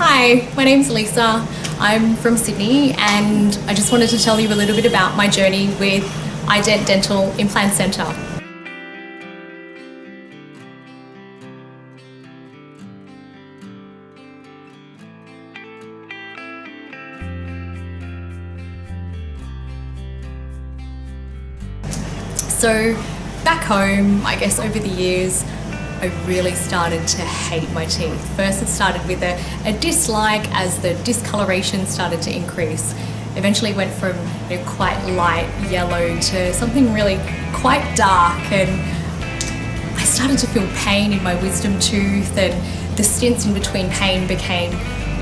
Hi, my name's Lisa. I'm from Sydney and I just wanted to tell you a little bit about my journey with iDent Dental Implant Centre. So back home, I guess over the years, I really started to hate my teeth. First it started with a dislike as the discoloration started to increase. Eventually it went from quite light yellow to something really quite dark, and I started to feel pain in my wisdom tooth, and the stints in between pain became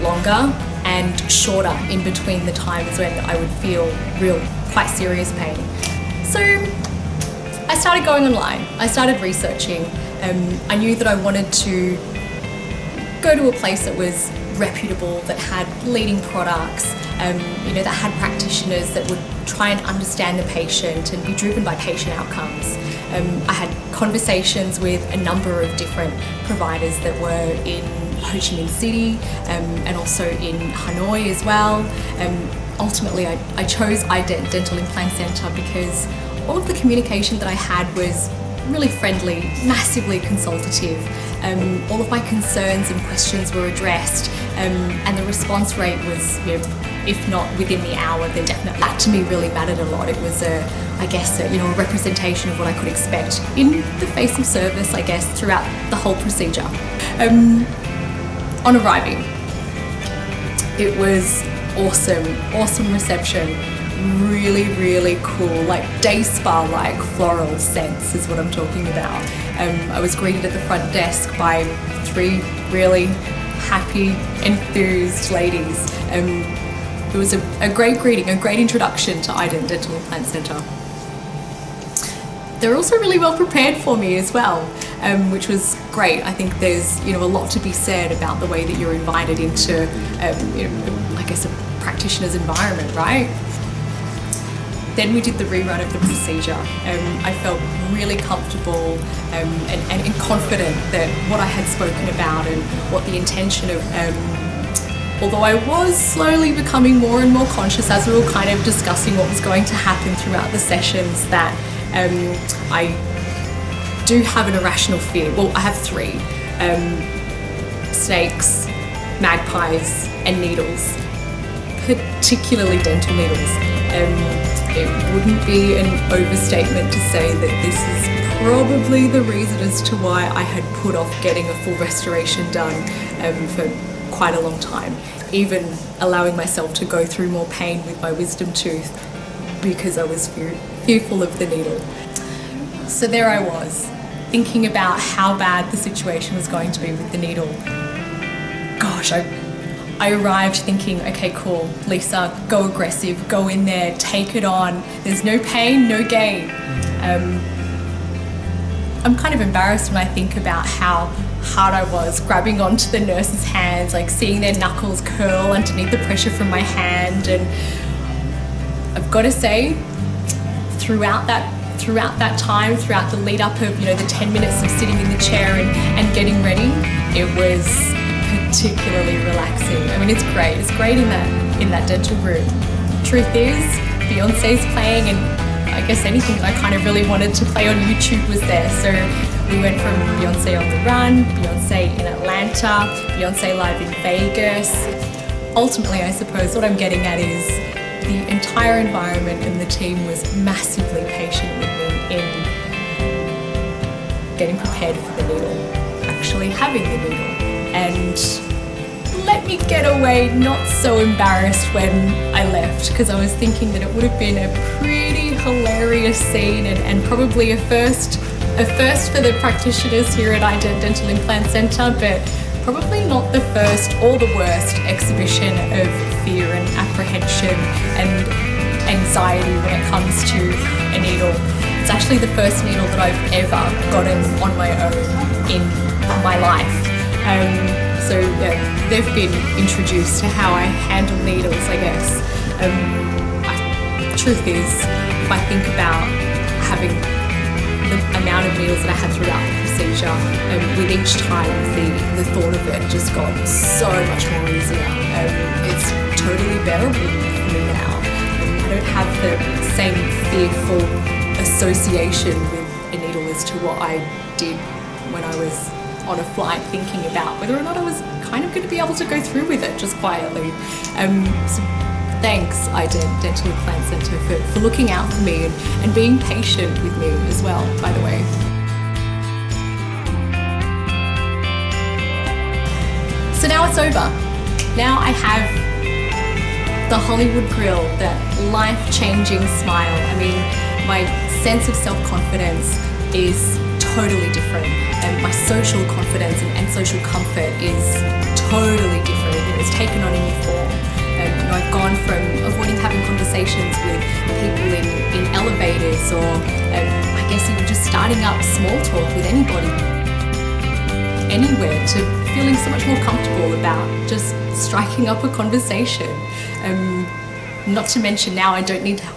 longer and shorter in between the times when I would feel quite serious pain. So I started going online, I started researching. I knew that I wanted to go to a place that was reputable, that had leading products, that had practitioners that would try and understand the patient and be driven by patient outcomes. I had conversations with a number of different providers that were in Ho Chi Minh City and also in Hanoi as well. Ultimately, I chose iDent Dental Implant Centre because all of the communication that I had was really friendly, massively consultative. All of my concerns and questions were addressed, and the response rate was, if not within the hour, then definitely. That to me really mattered a lot. It was a representation of what I could expect in the face of service, I guess, throughout the whole procedure. On arriving, it was awesome reception. Really cool, like day spa like floral scents is what I'm talking about. I was greeted at the front desk by 3 really happy, enthused ladies. It was a great greeting, a great introduction to iDent Dental Implant Centre. They're also really well prepared for me as well, which was great. I think there's a lot to be said about the way that you're invited into I guess a practitioner's environment, right? Then we did the rerun of the procedure. I felt really comfortable and confident that what I had spoken about and what the intention of, although I was slowly becoming more and more conscious as we were kind of discussing what was going to happen throughout the sessions, that I do have an irrational fear. Well, I have 3, snakes, magpies and needles, particularly dental needles. It wouldn't be an overstatement to say that this is probably the reason as to why I had put off getting a full restoration done for quite a long time, even allowing myself to go through more pain with my wisdom tooth because I was fearful of the needle. So there I was, thinking about how bad the situation was going to be with the needle. Gosh, I arrived thinking, okay, cool, Lisa, go aggressive, go in there, take it on. There's no pain, no gain. I'm kind of embarrassed when I think about how hard I was grabbing onto the nurse's hands, like seeing their knuckles curl underneath the pressure from my hand. And I've got to say, throughout that time, throughout the lead up of the 10 minutes of sitting in the chair and getting ready, it was particularly relaxing. I mean, it's great. It's great in that dental room. Truth is, Beyonce's playing, and I guess anything that I kind of really wanted to play on YouTube was there. So we went from Beyonce on the Run, Beyonce in Atlanta, Beyonce live in Vegas. Ultimately, I suppose what I'm getting at is the entire environment and the team was massively patient with me in getting prepared for the needle, actually having the needle. And let me get away not so embarrassed when I left, because I was thinking that it would have been a pretty hilarious scene and probably a first for the practitioners here at iDent Dental Implant Centre, but probably not the first or the worst exhibition of fear and apprehension and anxiety when it comes to a needle. It's actually the first needle that I've ever gotten on my own in my life. So yeah, they've been introduced to how I handle needles, I guess. Truth is, if I think about having the amount of needles that I had throughout the procedure, with each time the thought of it just got so much more easier. It's totally bearable for me now. I don't have the same fearful association with a needle as to what I did when I was on a flight thinking about whether or not I was kind of going to be able to go through with it just quietly. So thanks, Ident Dental Implant Centre, for looking out for me and being patient with me as well, by the way. So now it's over. Now I have the Hollywood grill, that life-changing smile. I mean, my sense of self-confidence is totally different, and my social confidence and social comfort is totally different. It's taken on a new form. I've gone from avoiding having conversations with people in elevators, or I guess even just starting up small talk with anybody, anywhere, to feeling so much more comfortable about just striking up a conversation. Not to mention now I don't need to,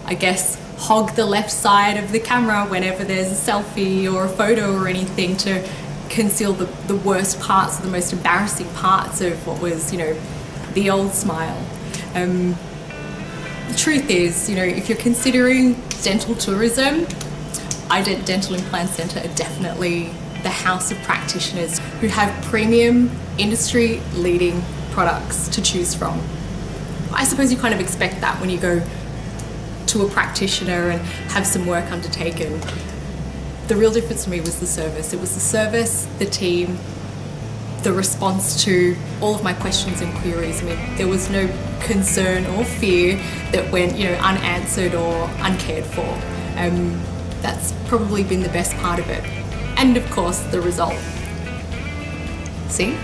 I guess, hog the left side of the camera whenever there's a selfie or a photo or anything to conceal the worst parts, the most embarrassing parts of what was, the old smile. The truth is, if you're considering dental tourism, Ident Dental Implant Centre are definitely the house of practitioners who have premium, industry-leading products to choose from. I suppose you kind of expect that when you go to a practitioner and have some work undertaken. The real difference for me was the service. It was the service, the team, the response to all of my questions and queries. I mean, there was no concern or fear that went, unanswered or uncared for. That's probably been the best part of it. And of course, the result. See?